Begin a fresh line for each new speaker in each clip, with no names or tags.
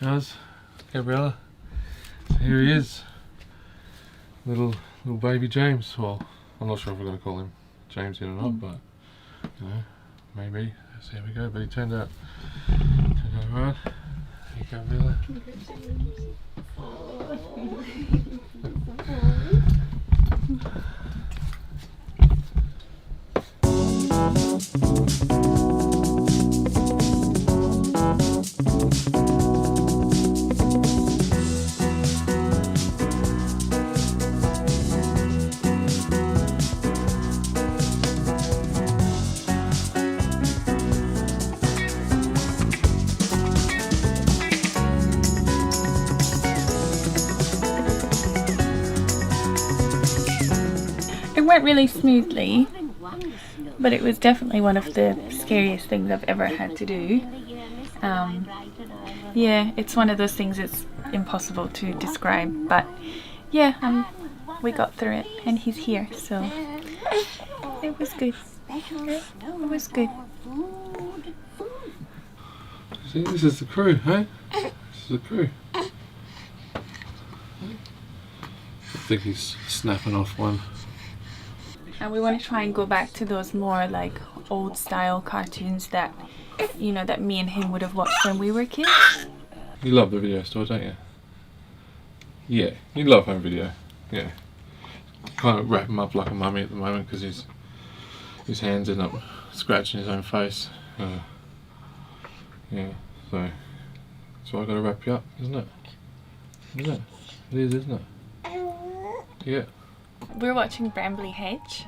How's Gabriella? So here he is, little baby James. Well, I'm not sure if we're going to call him James yet or not, but you know, maybe. Let's see how we go. But he turned out right. Here you go, Gabriella.
It went really smoothly, but it was definitely one of the scariest things I've ever had to do. Yeah, it's one of those things that's impossible to describe, but yeah, we got through it and he's here, so it was good. It was good.
See, this is the crew, hey? This is the crew. I think he's snapping off one.
And we want to try and go back to those more like old style cartoons that, you know, that me and him would have watched when we were kids.
You love the video store, don't you? Yeah, you love home video. Yeah. Kind of wrap him up like a mummy at the moment because his hands end up scratching his own face. Yeah, so I've got to wrap you up, isn't it? Isn't it? It is, isn't it? Yeah.
We're watching Brambley Hedge.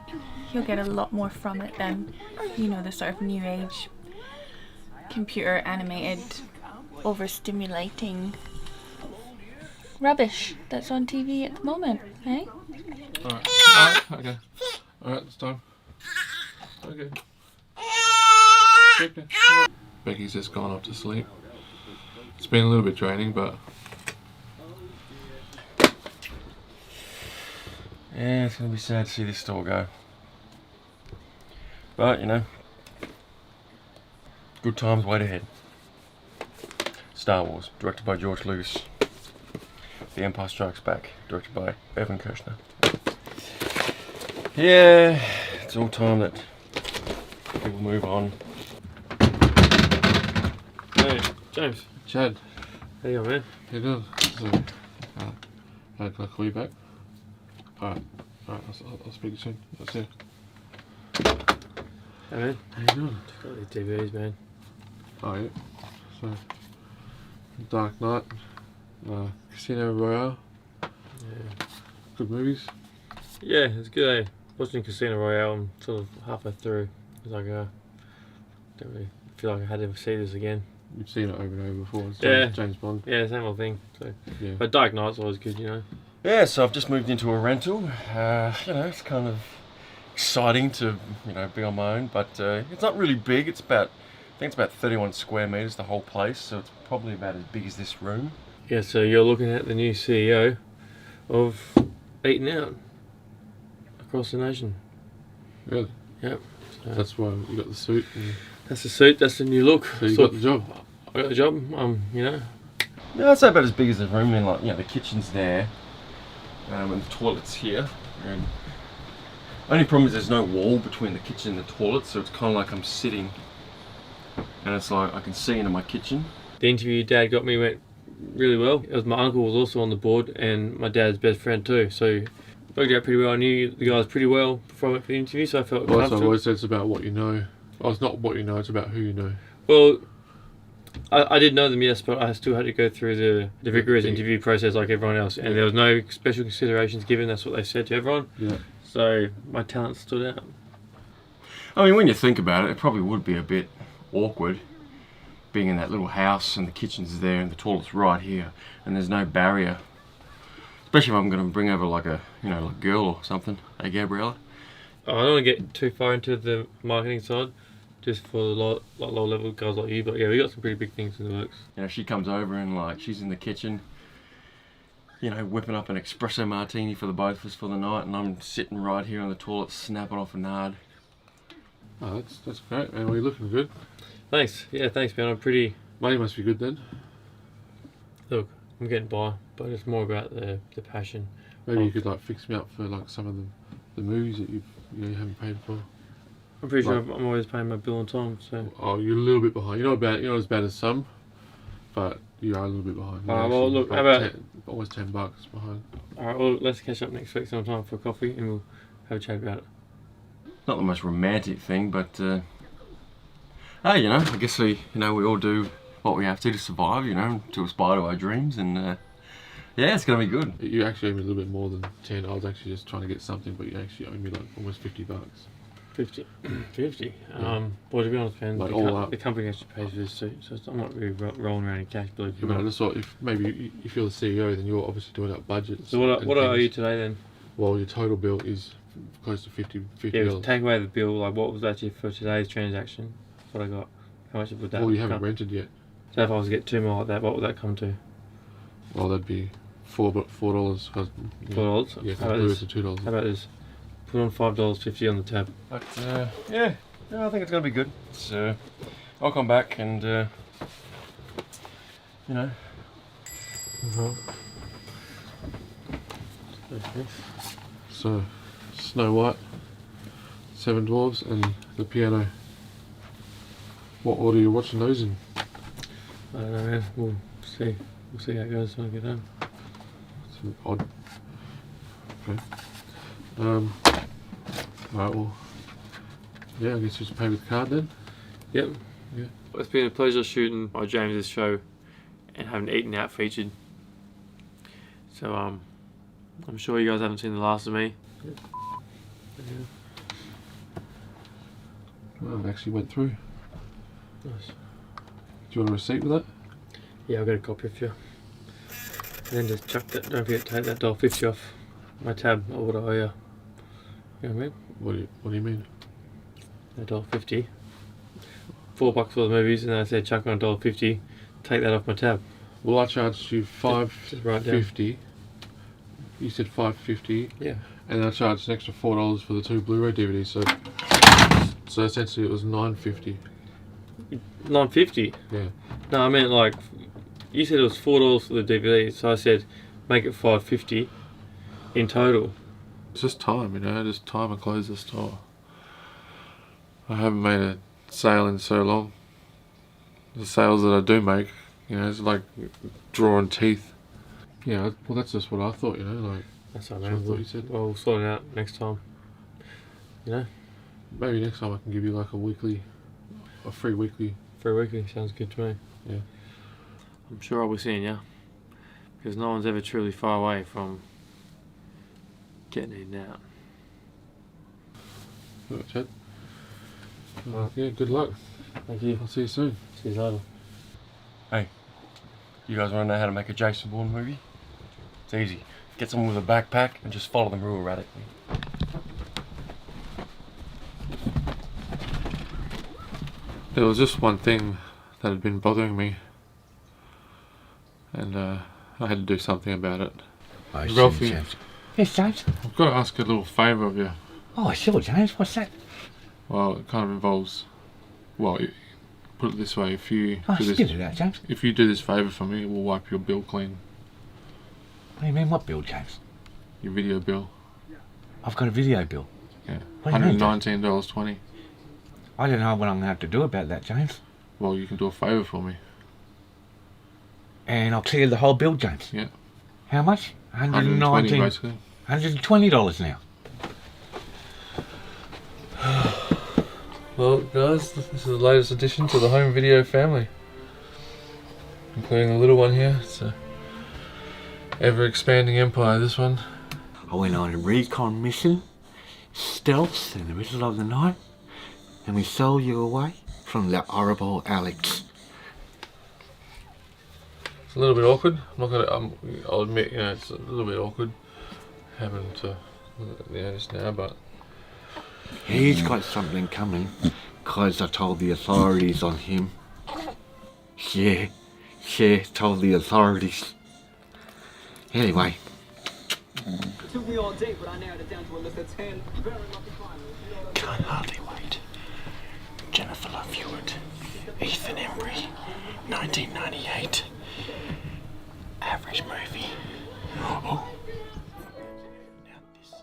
You'll get a lot more from it than, you know, the sort of new age computer animated overstimulating rubbish that's on TV at the moment, eh?
Alright, okay. Alright, it's time. Okay. Okay. Becky's just gone off to sleep. It's been a little bit draining, but
yeah, it's going to be sad to see this store go. But, you know, good times wait ahead. Star Wars, directed by George Lucas. The Empire Strikes Back, directed by Evan Kirshner. Yeah, it's all time that people move on.
hey, James, Chad,
How you going, man?
how you doing? So, can I call you back? Alright, I'll speak to you soon. That's it.
Hey, man.
How you doing?
Just got these DVDs, man.
Oh yeah. So, Dark Knight, Casino Royale.
Yeah.
Good movies.
Yeah, it's good, eh? Watching Casino Royale, I'm sort of halfway through. It's like, don't really feel like I had to see this again.
You've seen it over and over before. It's
Yeah.
James Bond.
Yeah, same old thing. So,
Yeah.
but Dark Knight's always good, you know. Yeah, so I've just moved into a rental. You know, it's kind of exciting to, you know, be on my own, but it's not really big. It's about, I think it's about 31 square meters, the whole place, so it's probably about as big as this room. Yeah, so you're looking at the new CEO of Eating Out across the nation.
Really?
Yep. So
That's why you got the suit. And
that's the suit, that's the new look.
so you got the job.
I got the job, you know. Yeah, I'd say about as big as the room, and like, you know, the kitchen's there, and the toilet's here. And only problem is there's no wall between the kitchen and the toilet, so it's kind of like I'm sitting, and it's like I can see into my kitchen. The interview Dad got me went really well. It was my uncle was also on the board, and my dad's best friend too. So it worked out pretty well. I knew the guys pretty well before I went for the interview, so I felt
Well,
comfortable.
I've always said it's about what you know. Oh, it's not what you know, it's about who you know.
Well, I did know them, yes, but I still had to go through the rigorous
Yeah.
interview process like everyone else, and
Yeah.
there was no special considerations given. That's what they said to everyone.
Yeah.
So my talent stood out. I mean, when you think about it, it probably would be a bit awkward being in that little house and the kitchen's there and the toilet's right here, and there's no barrier. Especially if I'm going to bring over like a, you know, like girl or something. Hey, Gabriella. I don't want to get too far into the marketing side, just for the low level guys like you. But yeah, we got some pretty big things in the works. You know, she comes over and like she's in the kitchen, you know, whipping up an espresso martini for the both of us for the night, and I'm sitting right here on the toilet snapping off a nard.
Oh, that's great, man. Well, you're looking good.
Thanks. Yeah, thanks, man. I'm pretty.
Money must be good then.
look, I'm getting by, but it's more about the passion.
Maybe you could like fix me up for like some of the movies that you haven't paid for.
I'm pretty sure
Like-
I'm always paying my bill on time, so.
Oh, you're a little bit behind. You're not as bad as some, but you are a little bit behind. You're
Alright, well,
actually
look,
like
how about-
almost $10 behind.
Alright, well, let's catch up next week sometime for coffee and we'll have a chat about it.
Not the most romantic thing, but hey, you know, I guess we all do what we have to survive, you know, to aspire to our dreams, and yeah, it's gonna be good.
You actually owe me a little bit more than 10. I was actually just trying to get something, but you actually owe me like almost $50.
50. 50.
Yeah.
Well, to be honest, man,
Like
the,
all up.
the company actually pays for this too, so I'm not really rolling around in cash, believe
Yeah,
me.
but I just thought if maybe if you're the CEO, then you're obviously doing up budgets.
So what
and
I owe you
things.
today then?
Well, your total bill is close to $50.
Yeah, take away the bill, like what was actually for today's transaction? That's what I got. How much would that
Well, you haven't
come?
rented yet.
So if I was to get 2 more like that, what would that come to?
Well, that'd be $4.
$4?
Yeah,
How about
Blue
this?
is $2.
How about this? Put on $5.50 on the tab.
But yeah, I think it's gonna be good. So I'll come back and you know.
So, Snow White, Seven Dwarfs, and the piano. What order are you watching those in?
I don't know, man. We'll see. We'll see how it goes when I get home.
It's odd. Okay. Alright, well. Yeah, I guess you just pay with card then.
Yep.
Yeah.
It's been a pleasure shooting my James's show and having Eaten Out featured. So I'm sure you guys haven't seen the last of me.
Well, it actually went through.
Nice.
Do you want a receipt with that?
Yeah, I'll get a copy of you. And then just chuck that. Don't forget to take that $1.50 off my tab or what I owe you. You know what I mean?
What do you mean?
$1.50. $4 for the movies, and then I said chuck on $1.50. Take that off my tab.
Well, I charged you
Just write down.
$5.50. You said $5.50,
Yeah.
and I charged an extra $4 for the 2 Blu-ray DVDs. So essentially, it was $9.50.
$9.50.
Yeah.
No, I meant like you said it was $4 for the DVD, so I said make it $5.50 in total.
It's just time, you know. Just time to close the store. I haven't made a sale in so long. The sales that I do make, you know, it's like drawing teeth. Yeah, well, that's just what I thought, you know. Like,
That's what I
that's what I
meant.
thought you said.
Well, we'll sort it out next time. You know,
Maybe next time I can give you like a free weekly.
for a weekly sounds good to me.
Yeah.
I'm sure I'll be seeing you because no one's ever truly far away from getting in and out.
All right, Chad.
Well,
Yeah, good luck.
thank you.
I'll see you soon.
See you later.
You guys want to know how to make a Jason Bourne movie? It's easy. Get someone with a backpack and just follow the rule erratically.
There was just one thing that had been bothering me, and I had to do something about it.
Oh,
Ralphie.
James. Yes, James.
I've got to ask a little favour of you.
Oh, sure, James. What's that?
Well, it kind of involves. Well, put it this way: if you
Oh,
do
spit
this,
it out, James.
if you do this favour for me, we'll wipe your bill clean.
What do you mean, what bill, James?
Your video bill.
I've got a video bill.
Yeah.
What do you mean, James?
$119.20.
I don't know what I'm going to have to do about that, James.
Well, you can do a favour for me.
And I'll clear the whole bill, James.
Yeah.
How much?
$120
$119.
basically.
$120 now.
Well, guys, this is the latest addition to the home video family, including the little one here. It's a ever-expanding empire, this one.
I went on a recon mission, stealth in the middle of the night, and we stole you away from the horrible Alex.
It's a little bit awkward. I'm not gonna. I'll admit, you know, it's a little bit awkward having to, you know, just now, but
He's got something coming, cause I told the authorities on him. Yeah, told the authorities. Anyway,
Took me all day, but I narrowed it down to a list of 10 very lucky finalists.
Can't hardly wait. Jennifer Love Hewitt, Ethan Embry, 1998. average movie. Oh. Now this is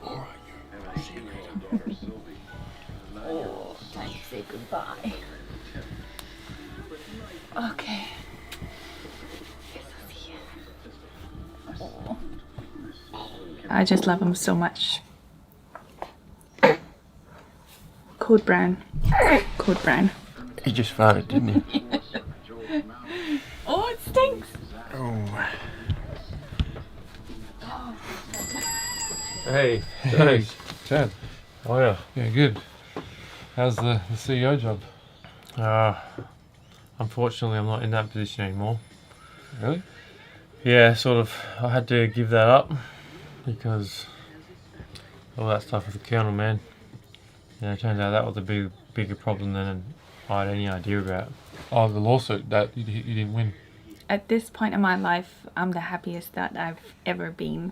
alright, you. See you later.
Oh, time to say goodbye. Okay. Yes, I'll see you. Oh. I just love him so much. Code Brown. Code Brown.
He just farted, didn't he?
Oh, it stinks.
Oh.
Hey,
Hey, Chad.
Oh yeah.
Yeah, good. How's the CEO job?
Unfortunately, I'm not in that position anymore.
Really?
Yeah, sort of. I had to give that up because all that stuff with the colonel, man. Yeah, it turns out that was a bigger problem than I had any idea about.
Oh, the lawsuit that you didn't win.
At this point in my life, I'm the happiest that I've ever been.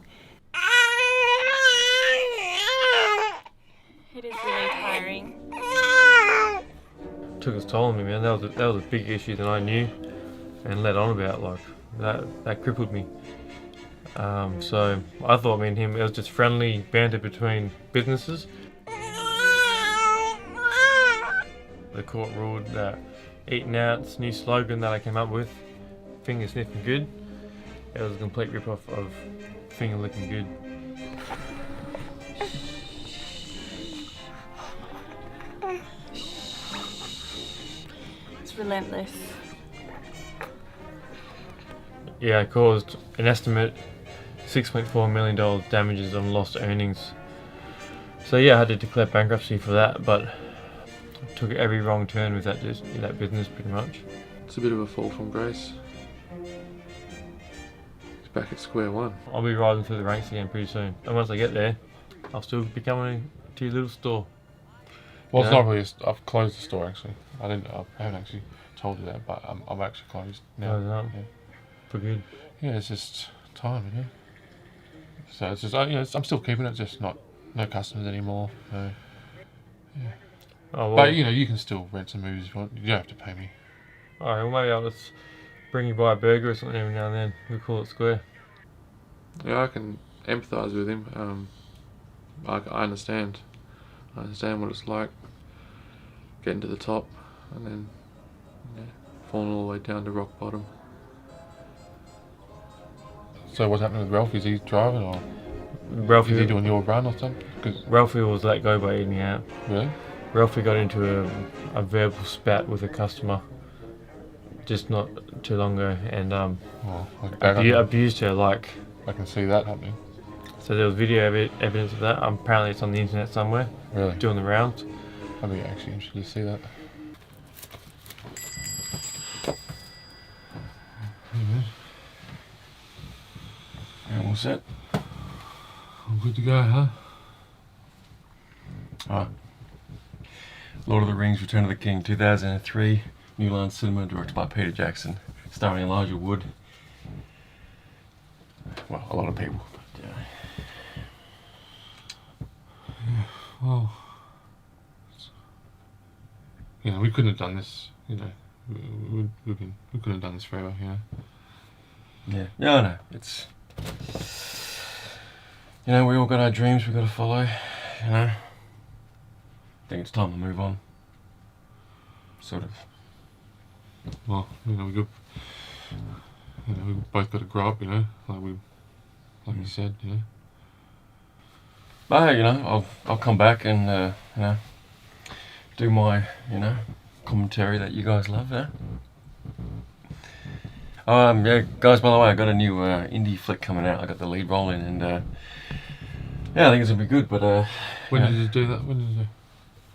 It is really tiring.
Took its toll on me, man. That was a big issue that I knew and let on about. Like that crippled me. So I thought me and him, it was just friendly banter between businesses. The court ruled that Eating Out's new slogan that I came up with, finger sniffing good, it was a complete rip-off of finger licking good.
It's relentless.
Yeah, it caused an estimate $6.4 million damages on lost earnings. So yeah, I had to declare bankruptcy for that, but took every wrong turn with that business pretty much.
It's a bit of a fall from grace. It's back at square one.
I'll be riding through the ranks again pretty soon. And once I get there, I'll still be coming to your little store.
Well, it's
Yeah.
not really. I've closed the store actually. I haven't actually told you that, but I'm actually closed now.
Close it up.
Yeah.
For good.
Yeah, it's just time, you know. So it's just, I'm still keeping it, just no customers anymore. So.
Oh, well,
But you can still rent some movies if you want. You don't have to pay me.
alright, well maybe I'll just bring you by a burger or something every now and then. We'll call it square.
Yeah, I can empathise with him. I understand. I understand what it's like getting to the top and then falling all the way down to rock bottom. So what's happening with Ralphie? Is he driving or is he doing your run or something? 'Cause
Ralphie was let go by Eating Out.
really?
Ralphie got into a verbal spat with a customer just not too long ago and
Well, I
abused her like.
can see that happening.
So there was video evidence of that. Apparently it's on the internet somewhere,
Really?
doing the rounds.
I'd be actually interested to see that.
Yeah, all set.
I'm good to go, huh?
Alright. Lord of the Rings, Return of the King, 2003. New Line Cinema, directed by Peter Jackson, starring Elijah Wood. Well, a lot of people. But,
Well, we couldn't have done this, we couldn't have done this forever,
yeah. No, it's... we all got our dreams we got to follow, I think it's time to move on. Sort of.
Well, we both got to grow up, like you said,
But hey, I'll come back and do my commentary that you guys love, yeah. Yeah, guys. By the way, I got a new indie flick coming out. I got the lead role in, and yeah, I think it's gonna be good. But
When did you do that? When did you do?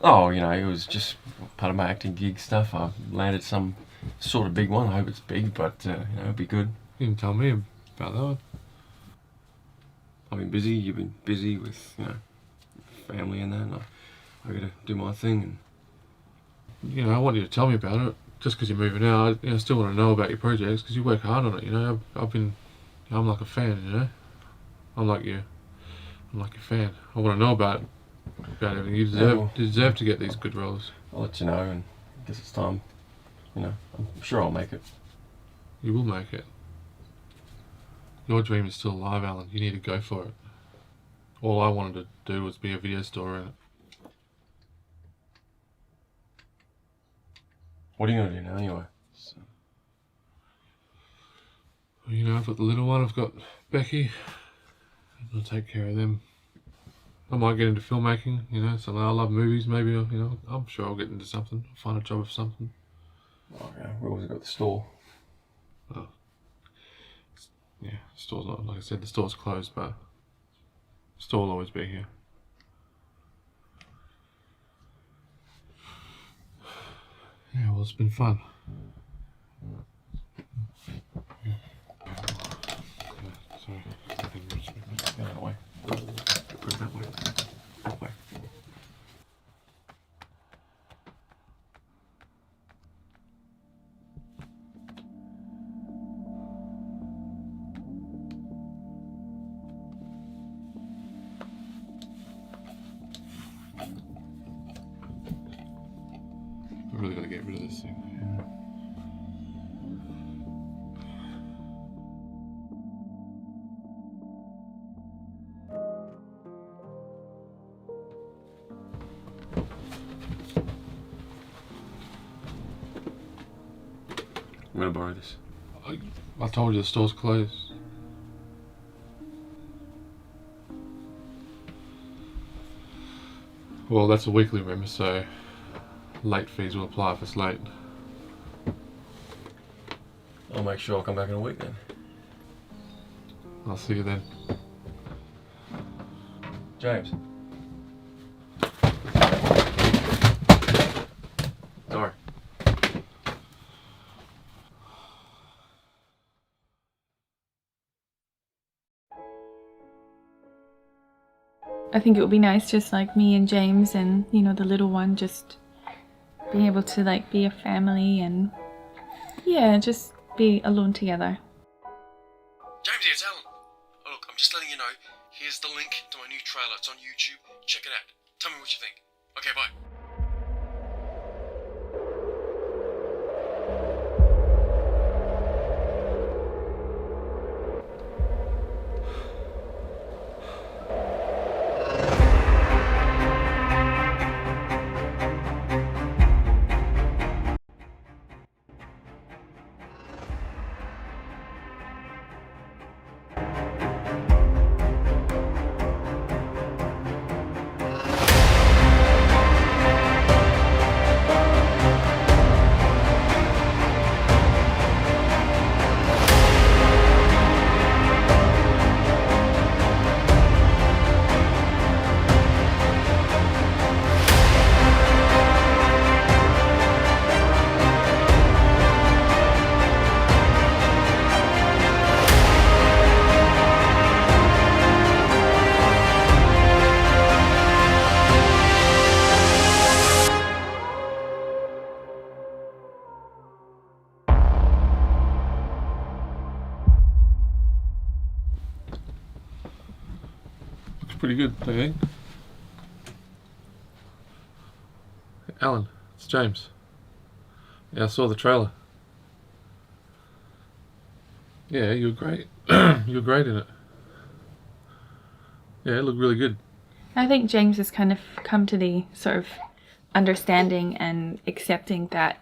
oh, it was just part of my acting gig stuff. I landed some sort of big one. I hope it's big, but it'll be good.
You didn't tell me about that one.
I've been busy. You've been busy with family and that. And I got to do my thing. And
I want you to tell me about it. Just because you're moving out, I still want to know about your projects because you work hard on it. I've been, I'm like a fan, you know? I'm like you. I'm like a fan. I want to know about everything. You deserve to get these good roles.
I'll let you know, and I guess it's time. You know, I'm sure I'll make it.
You will make it. Your dream is still alive, Alan. You need to go for it. All I wanted to do was be a video store in it.
What are you going to do now anyway?
You know, I've got the little one, I've got Becky. I'll take care of them. I might get into filmmaking, you know, something. I love movies, maybe, you know, I'm sure I'll get into something. I'll find a job of something.
Oh, yeah, we always got the store.
Oh. Yeah, the store's not, like I said, the store's closed, but the store will always be here. Yeah, well, it's been fun. Sorry.
Get out of the way.
Put it that way. That way. I really gotta get rid of this thing.
I'm going to borrow this.
I told you the store's closed. Well, that's a weekly member, so late fees will apply if it's late.
I'll make sure I'll come back in a week then.
I'll see you then.
James. Sorry.
I think it would be nice, just like me and James and, you know, the little one, just being able to like be a family and yeah, just be alone together.
James, it's Alan. Oh, look, I'm just letting you know. Here's the link to my new trailer. It's on YouTube. Check it out. Tell me what you think. Okay, bye.
Pretty good, I think. Alan, it's James. Yeah, I saw the trailer. Yeah, you were great. You were great in it. Yeah, it looked really good.
I think James has kind of come to the sort of understanding and accepting that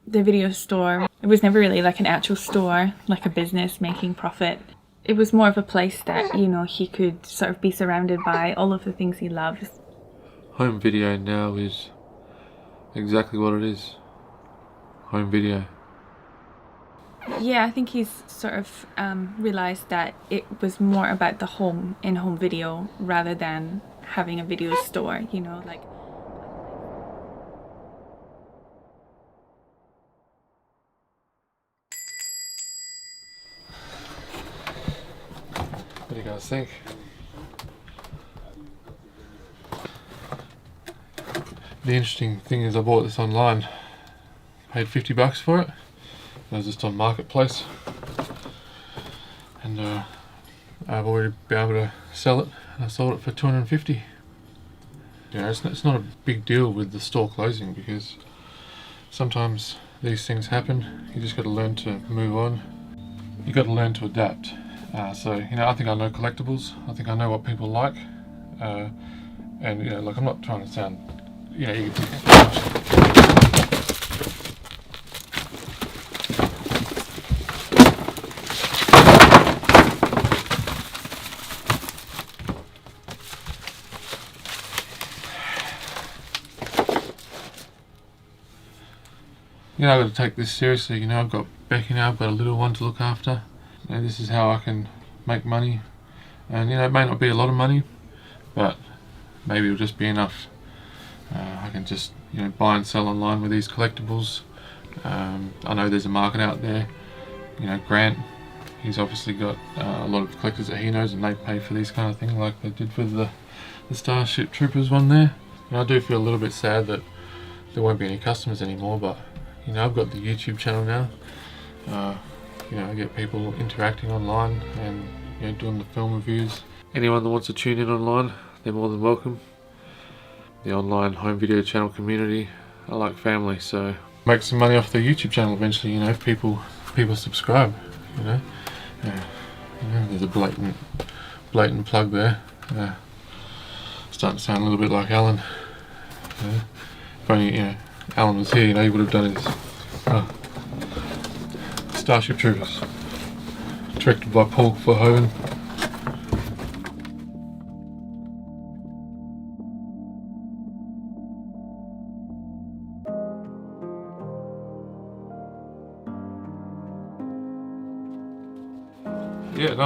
the video store, it was never really like an actual store, like a business making profit. It was more of a place that, you know, he could sort of be surrounded by all of the things he loves.
Home video now is exactly what it is. Home video.
Yeah, I think he's sort of realised that it was more about the home in home video rather than having a video store, you know, like.
What do you guys think? The interesting thing is I bought this online. Paid $50 for it. It was just on Marketplace. and I've already been able to sell it, and I sold it for $250. You know, it's not a big deal with the store closing, because sometimes these things happen. You just got to learn to move on. You got to learn to adapt. So you know, I think I know collectibles. I think I know what people like, and you know, like, I'm not trying to sound, you know, you know, I've got to take this seriously. You know, I've got Becky now, I've got a little one to look after. You know, this is how I can make money. And you know, it may not be a lot of money, but maybe it'll just be enough. I can just, you know, buy and sell online with these collectibles. I know there's a market out there. You know, Grant, he's obviously got a lot of collectors that he knows, and they pay for these kind of things, like they did with the Starship Troopers one there. And I do feel a little bit sad that there won't be any customers anymore, but you know, I've got the YouTube channel now. You know, I get people interacting online and, you know, doing the film reviews. Anyone that wants to tune in online, they're more than welcome. The online home video channel community are like family, so make some money off their YouTube channel eventually. You know, if people subscribe. You know, you know, there's a blatant plug there. Starting to sound a little bit like Alan. If only, you know, Alan was here, you know, he would have done his Starship Troopers, directed by Paul Verhoeven. Yeah, no,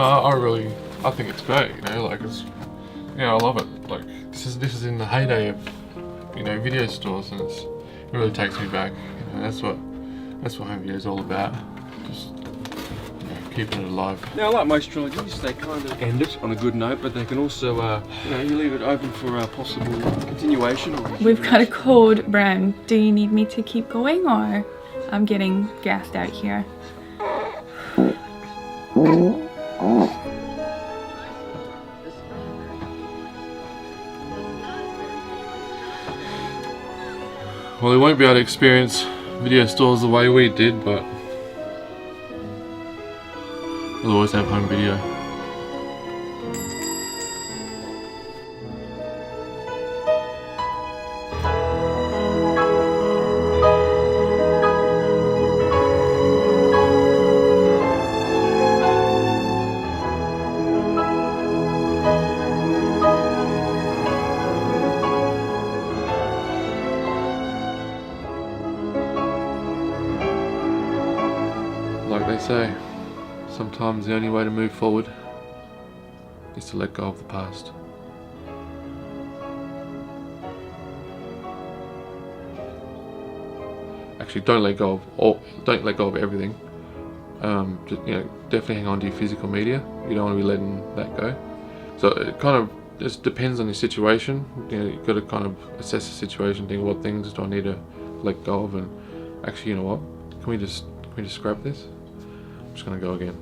I think it's great. You know, like, it's, you know, I love it. Like, this is in the heyday of, you know, video stores, and it really takes me back. You know, that's what home video is all about. Just, you know, keeping it alive.
Now, like most trilogies, they kind of end it on a good note, but they can also, you know, you leave it open for a possible continuation. Or
We've got a code, Bran. Do you need me to keep going, or I'm getting gassed out here?
Well, we won't be able to experience video stores the way we did, but we'll always have home video. Like they say, sometimes the only way to move forward is to let go of the past. Actually, don't let go of everything. Just, you know, definitely hang on to your physical media. You don't want to be letting that go. So it kind of just depends on your situation. You know, you've got to kind of assess the situation, think what things do I need to let go of, and actually, you know what? Can we just scrap this? I'm just gonna go again.